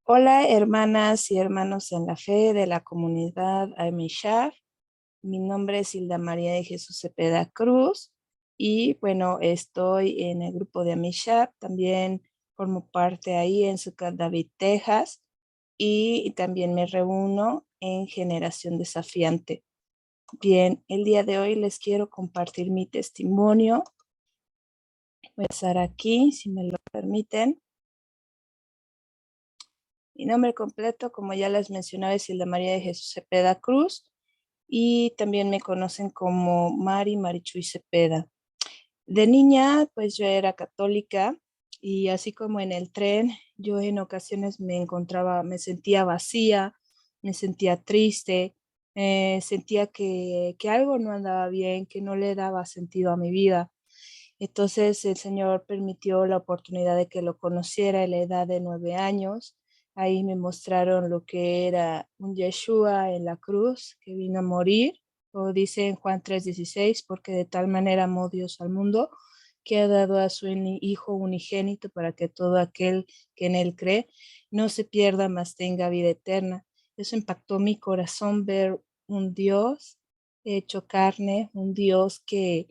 Hola, hermanas y hermanos en la fe de la comunidad Amishab. Mi nombre es Hilda María de Jesús Cepeda Cruz y bueno, estoy en el grupo de Amishab. También formo parte ahí en Sucat David, Texas, y también me reúno en Generación Desafiante. Bien, el día de hoy les quiero compartir mi testimonio. Voy a estar aquí, si me lo permiten. Mi nombre completo, como ya les mencionaba, es Hilda María de Jesús Cepeda Cruz y también me conocen como Marichuy Cepeda. De niña, pues yo era católica y así como en el tren, yo en ocasiones me sentía vacía, me sentía triste, sentía que algo no andaba bien, que no le daba sentido a mi vida. Entonces el Señor permitió la oportunidad de que lo conociera a la edad de 9 años. Ahí me mostraron lo que era un Yeshua en la cruz que vino a morir, o dice en Juan 3:16, porque de tal manera amó Dios al mundo que ha dado a su Hijo unigénito para que todo aquel que en él cree no se pierda, mas tenga vida eterna. Eso impactó mi corazón, ver un Dios hecho carne, un Dios que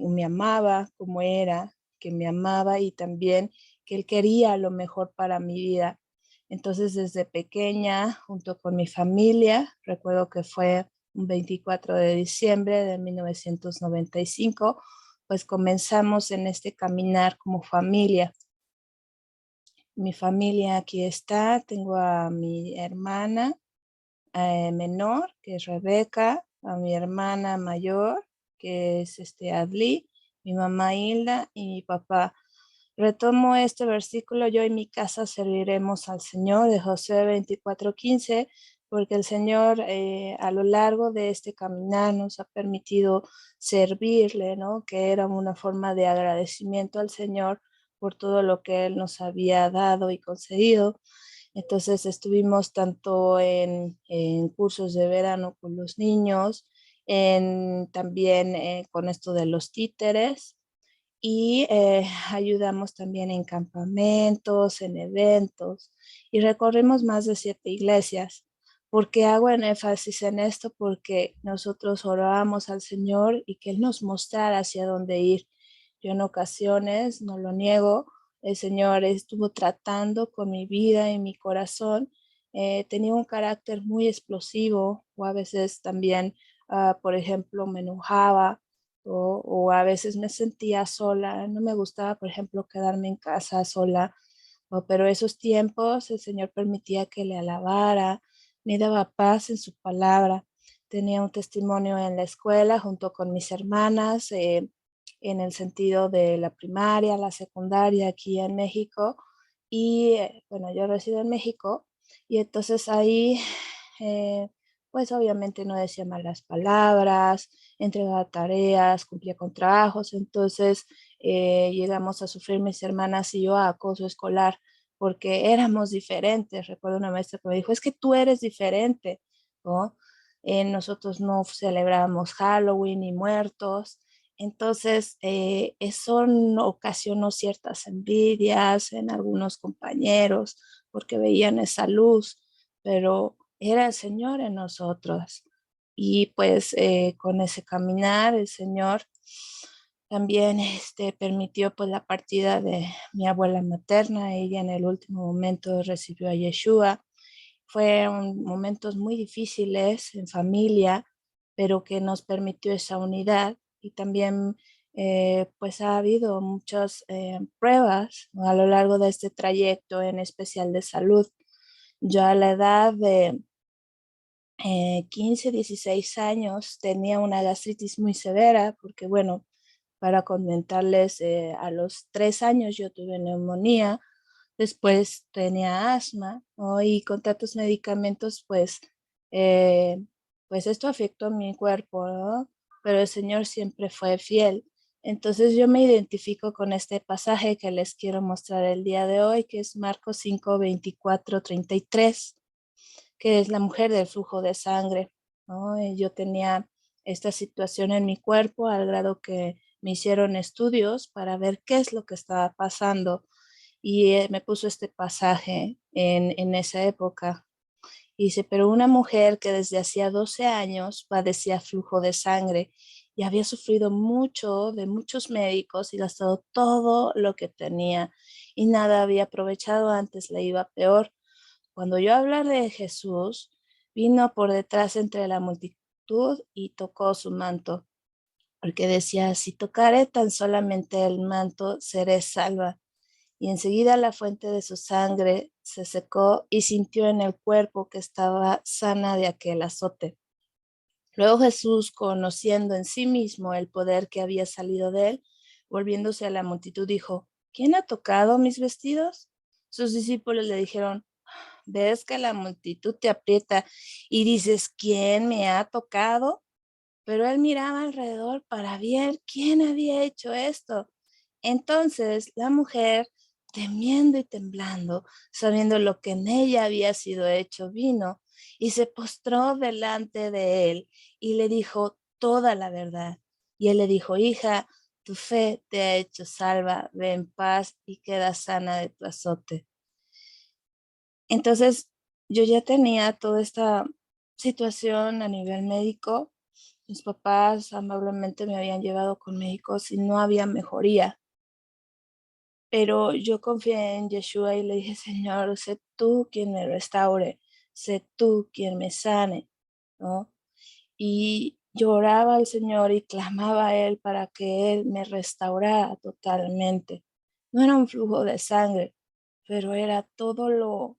me amaba como era, que me amaba y también que Él quería lo mejor para mi vida. Entonces, desde pequeña, junto con mi familia, recuerdo que fue un 24 de diciembre de 1995, pues comenzamos en este caminar como familia. Mi familia aquí está, tengo a mi hermana menor, que es Rebeca, a mi hermana mayor, que es Adli, mi mamá Hilda y mi papá. Retomo este versículo: yo en mi casa serviremos al Señor, de Josué 24:15, porque el Señor a lo largo de este caminar nos ha permitido servirle, ¿no? Que era una forma de agradecimiento al Señor por todo lo que Él nos había dado y concedido. Entonces estuvimos tanto en cursos de verano con los niños, también con esto de los títeres, y ayudamos también en campamentos, en eventos, y recorrimos más de 7 iglesias. ¿Por qué hago en énfasis en esto? Porque nosotros orábamos al Señor y que Él nos mostrara hacia dónde ir. Yo en ocasiones, no lo niego, el Señor estuvo tratando con mi vida y mi corazón. Tenía un carácter muy explosivo, o a veces también, por ejemplo, me enojaba, o a veces me sentía sola. No me gustaba, por ejemplo, quedarme en casa sola, pero esos tiempos el Señor permitía que le alabara, me daba paz en su palabra. Tenía un testimonio en la escuela junto con mis hermanas, en el sentido de la primaria, la secundaria aquí en México. Y bueno, yo resido en México y entonces ahí, eh, pues obviamente no decía malas palabras, entregaba tareas, cumplía con trabajos. Entonces llegamos a sufrir mis hermanas y yo acoso escolar porque éramos diferentes. Recuerdo una maestra que me dijo: es que tú eres diferente, ¿no? Nosotros no celebrábamos Halloween ni muertos. Entonces, eso no ocasionó ciertas envidias en algunos compañeros porque veían esa luz, pero era el Señor en nosotros. Y pues con ese caminar, el Señor también permitió pues la partida de mi abuela materna. Ella en el último momento recibió a Yeshua. Fueron momentos muy difíciles en familia, pero que nos permitió esa unidad. Y también pues ha habido muchas pruebas, ¿no?, a lo largo de este trayecto, en especial de salud. Yo a la edad de 15, 16 años tenía una gastritis muy severa porque, bueno, para comentarles, a los 3 años yo tuve neumonía, después tenía asma, ¿no? Y con tantos medicamentos, eh, pues esto afectó a mi cuerpo, ¿no? Pero el Señor siempre fue fiel. Entonces yo me identifico con este pasaje que les quiero mostrar el día de hoy, que es Marcos 5, 24, 33, que es la mujer del flujo de sangre, ¿no? Y yo tenía esta situación en mi cuerpo al grado que me hicieron estudios para ver qué es lo que estaba pasando. y me puso este pasaje en esa época. Dice, pero una mujer que desde hacía 12 años padecía flujo de sangre y había sufrido mucho de muchos médicos y gastado todo lo que tenía y nada había aprovechado, antes le iba peor. Cuando oyó hablar de Jesús, vino por detrás entre la multitud y tocó su manto, porque decía, si tocare tan solamente el manto, seré salva. Y enseguida la fuente de su sangre se secó y sintió en el cuerpo que estaba sana de aquel azote. Luego Jesús, conociendo en sí mismo el poder que había salido de él, volviéndose a la multitud, dijo, ¿quién ha tocado mis vestidos? Sus discípulos le dijeron, ves que la multitud te aprieta y dices, ¿quién me ha tocado? Pero él miraba alrededor para ver quién había hecho esto. Entonces la mujer, temiendo y temblando, sabiendo lo que en ella había sido hecho, vino y se postró delante de él y le dijo toda la verdad. Y él le dijo, hija, tu fe te ha hecho salva, ve en paz y queda sana de tu azote. Entonces yo ya tenía toda esta situación a nivel médico. Mis papás amablemente me habían llevado con médicos y no había mejoría. Pero yo confié en Yeshua y le dije, Señor, sé tú quien me restaure, sé tú quien me sane, ¿no? Y lloraba al Señor y clamaba a Él para que Él me restaurara totalmente. No era un flujo de sangre, pero era todo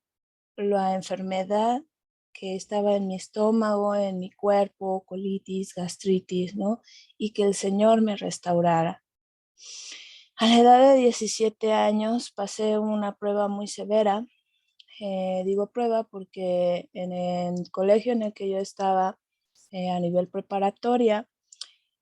la enfermedad que estaba en mi estómago, en mi cuerpo, colitis, gastritis, ¿no? Y que el Señor me restaurara. A la edad de 17 años pasé una prueba muy severa. Digo prueba porque en el colegio en el que yo estaba a nivel preparatoria,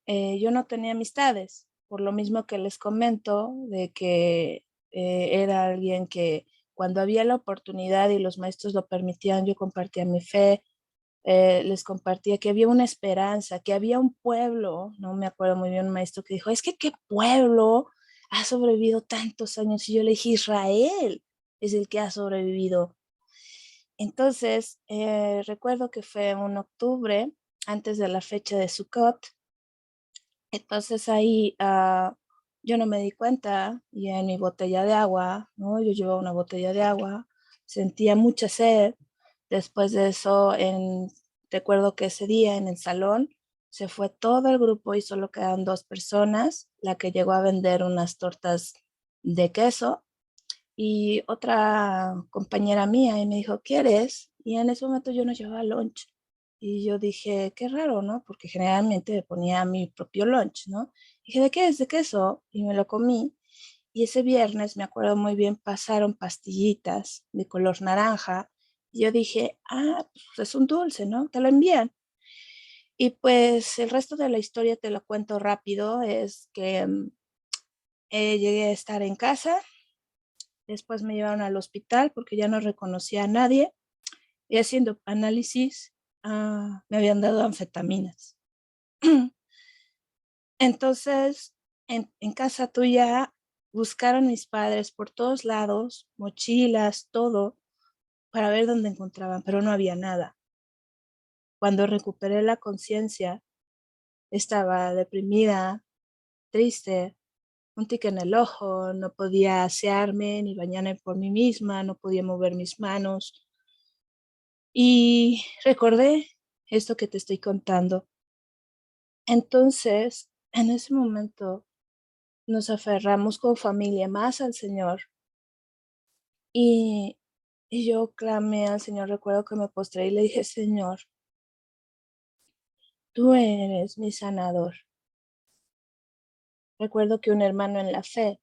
yo no tenía amistades, por lo mismo que les comento de que era alguien que cuando había la oportunidad y los maestros lo permitían, yo compartía mi fe, les compartía que había una esperanza, que había un pueblo, no me acuerdo muy bien, un maestro que dijo, es que qué pueblo ha sobrevivido tantos años, y yo le dije, Israel es el que ha sobrevivido. Entonces, recuerdo que fue un octubre, antes de la fecha de Sukkot. Entonces ahí yo no me di cuenta y en mi botella de agua, ¿no? Yo llevaba una botella de agua, sentía mucha sed. Después de eso, recuerdo que ese día en el salón se fue todo el grupo y solo quedaron dos personas, la que llegó a vender unas tortas de queso y otra compañera mía y me dijo, ¿quieres? Y en ese momento yo no llevaba lunch. Y yo dije, qué raro, ¿no? Porque generalmente me ponía mi propio lunch, ¿no? Dije, ¿de qué es? ¿De queso? Y me lo comí. Y ese viernes, me acuerdo muy bien, pasaron pastillitas de color naranja. Y yo dije, pues es un dulce, ¿no? Te lo envían. Y pues el resto de la historia te lo cuento rápido. Es que llegué a estar en casa. Después me llevaron al hospital porque ya no reconocía a nadie. Y haciendo análisis, me habían dado anfetaminas. Entonces, en casa tuya buscaron mis padres por todos lados, mochilas, todo, para ver dónde encontraban, pero no había nada. Cuando recuperé la conciencia, estaba deprimida, triste, un tic en el ojo, no podía asearme ni bañarme por mí misma, no podía mover mis manos. Y recordé esto que te estoy contando. Entonces, en ese momento, nos aferramos con familia más al Señor y, y yo clamé al Señor, recuerdo que me postré y le dije, Señor, tú eres mi sanador. Recuerdo que un hermano en la fe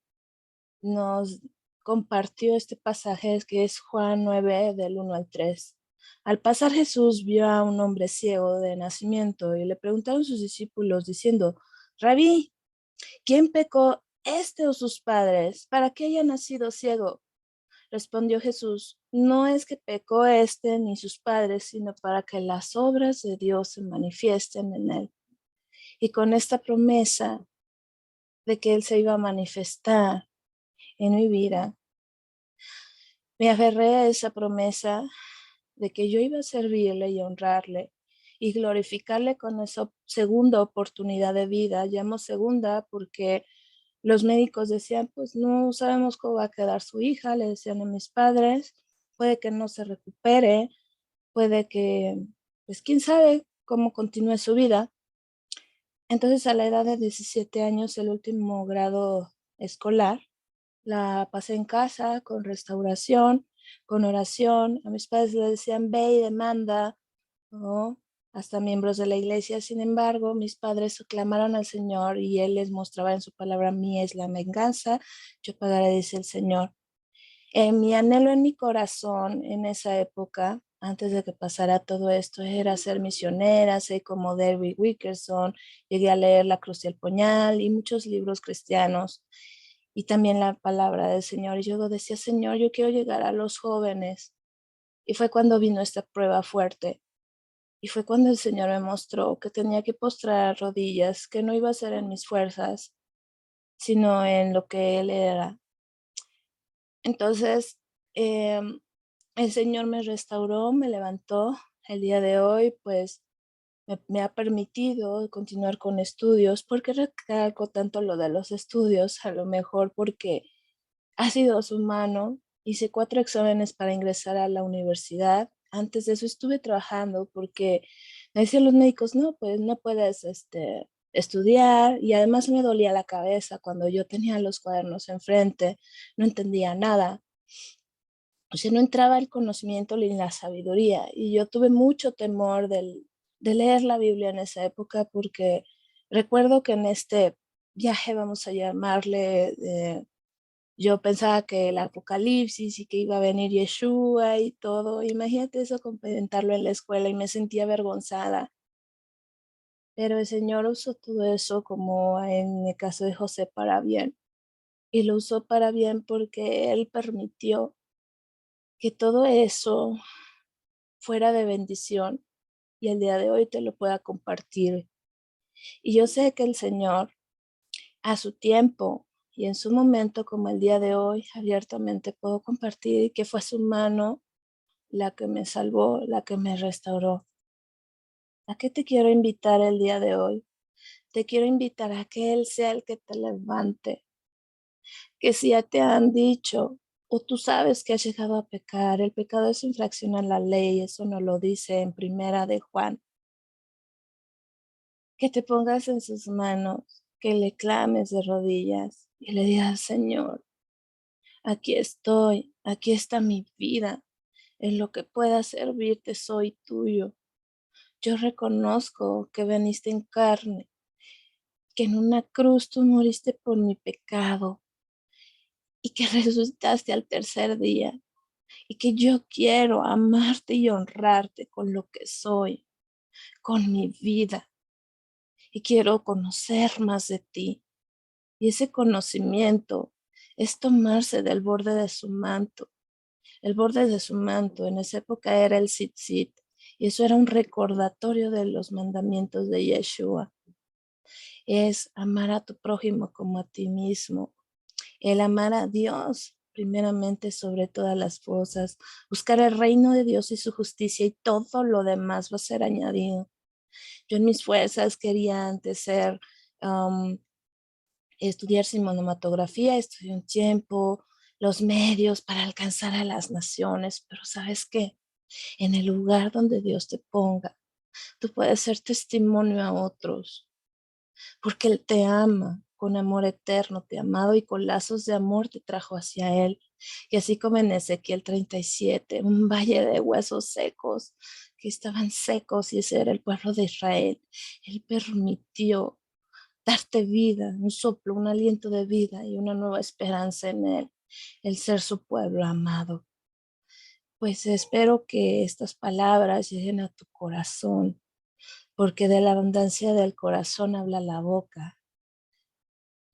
nos compartió este pasaje que es Juan 9 del 1 al 3. Al pasar Jesús vio a un hombre ciego de nacimiento y le preguntaron sus discípulos diciendo, Rabí, ¿quién pecó, este o sus padres, para que haya nacido ciego? Respondió Jesús, no es que pecó este ni sus padres, sino para que las obras de Dios se manifiesten en él. Y con esta promesa de que él se iba a manifestar en mi vida, Me aferré a esa promesa de que yo iba a servirle y honrarle y glorificarle con esa segunda oportunidad de vida. Llamo segunda porque los médicos decían, pues no sabemos cómo va a quedar su hija, le decían a mis padres, puede que no se recupere, puede que, pues quién sabe cómo continúe su vida. Entonces a la edad de 17 años, el último grado escolar, la pasé en casa con restauración, con oración. A mis padres les decían, ve y demanda, ¿no? Hasta miembros de la iglesia. Sin embargo, mis padres clamaron al Señor y Él les mostraba en su palabra, mía es la venganza, yo pagaré, dice el Señor. Mi anhelo en mi corazón en esa época, antes de que pasara todo esto, era ser misionera, ser como Derby Wickerson. Llegué a leer La Cruz y el Puñal y muchos libros cristianos y también la palabra del Señor. Y yo decía, Señor, yo quiero llegar a los jóvenes. Y fue cuando vino esta prueba fuerte. Y fue cuando el Señor me mostró que tenía que postrar rodillas, que no iba a ser en mis fuerzas, sino en lo que Él era. Entonces, el Señor me restauró, me levantó. El día de hoy, pues, me ha permitido continuar con estudios. ¿Por qué recalco tanto lo de los estudios? A lo mejor porque ha sido su mano. Hice 4 exámenes para ingresar a la universidad. Antes de eso estuve trabajando porque me decían los médicos, no, pues no puedes estudiar. Y además me dolía la cabeza cuando yo tenía los cuadernos enfrente, no entendía nada. O sea, no entraba el conocimiento ni la sabiduría. Y yo tuve mucho temor de leer la Biblia en esa época porque recuerdo que en este viaje, vamos a llamarle, yo pensaba que el apocalipsis y que iba a venir Yeshua y todo. Imagínate eso, comentarlo en la escuela y me sentía avergonzada. Pero el Señor usó todo eso, como en el caso de José, para bien. Y lo usó para bien porque Él permitió que todo eso fuera de bendición y el día de hoy te lo pueda compartir. Y yo sé que el Señor, a su tiempo y en su momento, como el día de hoy, abiertamente puedo compartir que fue su mano la que me salvó, la que me restauró. ¿A qué te quiero invitar el día de hoy? Te quiero invitar a que Él sea el que te levante, que si ya te han dicho o tú sabes que has llegado a pecar, el pecado es infracción a la ley, eso nos lo dice en Primera de Juan, que te pongas en sus manos, que le clames de rodillas y le digas, Señor, aquí estoy, aquí está mi vida, en lo que pueda servirte soy tuyo. Yo reconozco que veniste en carne, que en una cruz tú moriste por mi pecado y que resucitaste al tercer día y que yo quiero amarte y honrarte con lo que soy, con mi vida y quiero conocer más de ti. Y ese conocimiento es tomarse del borde de su manto. El borde de su manto en esa época era el tzitzit y eso era un recordatorio de los mandamientos de Yeshua. Es amar a tu prójimo como a ti mismo, el amar a Dios primeramente sobre todas las cosas, buscar el reino de Dios y su justicia y todo lo demás va a ser añadido. Yo en mis fuerzas quería antes ser, estudiar cinematografía, estudié un tiempo, los medios para alcanzar a las naciones, pero ¿sabes qué? En el lugar donde Dios te ponga, tú puedes ser testimonio a otros porque Él te ama con amor eterno, te ha amado y con lazos de amor te trajo hacia Él. Y así como en Ezequiel 37, un valle de huesos secos que estaban secos y ese era el pueblo de Israel, Él permitió darte vida, un soplo, un aliento de vida y una nueva esperanza en Él, el ser su pueblo amado. Pues espero que estas palabras lleguen a tu corazón, porque de la abundancia del corazón habla la boca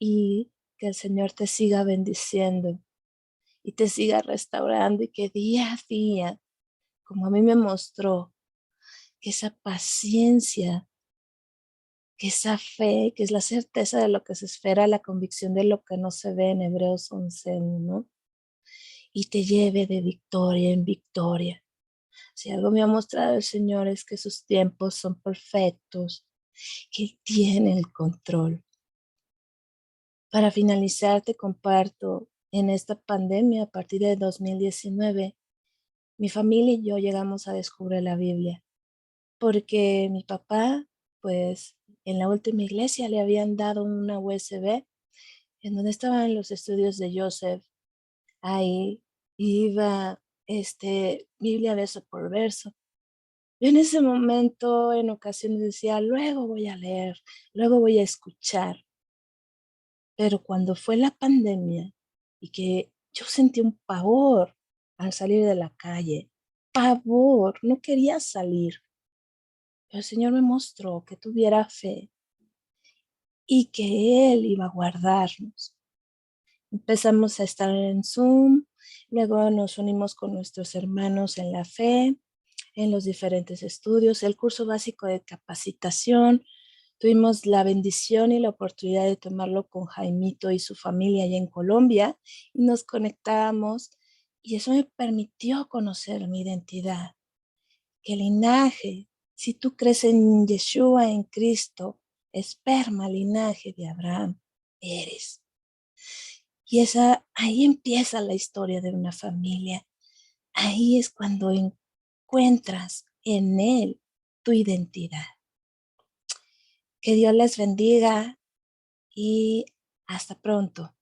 y que el Señor te siga bendiciendo y te siga restaurando y que día a día, como a mí me mostró, que esa paciencia, que esa fe, que es la certeza de lo que se espera, la convicción de lo que no se ve en Hebreos 11, ¿no? y te lleve de victoria en victoria. Si algo me ha mostrado el Señor es que sus tiempos son perfectos, que Él tiene el control. Para finalizar, te comparto, en esta pandemia, a partir de 2019, mi familia y yo llegamos a descubrir la Biblia, porque mi papá, pues, en la última iglesia le habían dado una USB en donde estaban los estudios de Joseph. Ahí iba, Biblia verso por verso. Yo en ese momento, en ocasiones decía, luego voy a leer, luego voy a escuchar. Pero cuando fue la pandemia y que yo sentí un pavor al salir de la calle, pavor, no quería salir. Pero el Señor me mostró que tuviera fe y que Él iba a guardarnos. Empezamos a estar en Zoom, luego nos unimos con nuestros hermanos en la fe, en los diferentes estudios, el curso básico de capacitación. Tuvimos la bendición y la oportunidad de tomarlo con Jaimito y su familia allá en Colombia y nos conectamos y eso me permitió conocer mi identidad, que el linaje, si tú crees en Yeshua, en Cristo, esperma, linaje de Abraham, eres. Y ahí empieza la historia de una familia. Ahí es cuando encuentras en él tu identidad. Que Dios les bendiga y hasta pronto.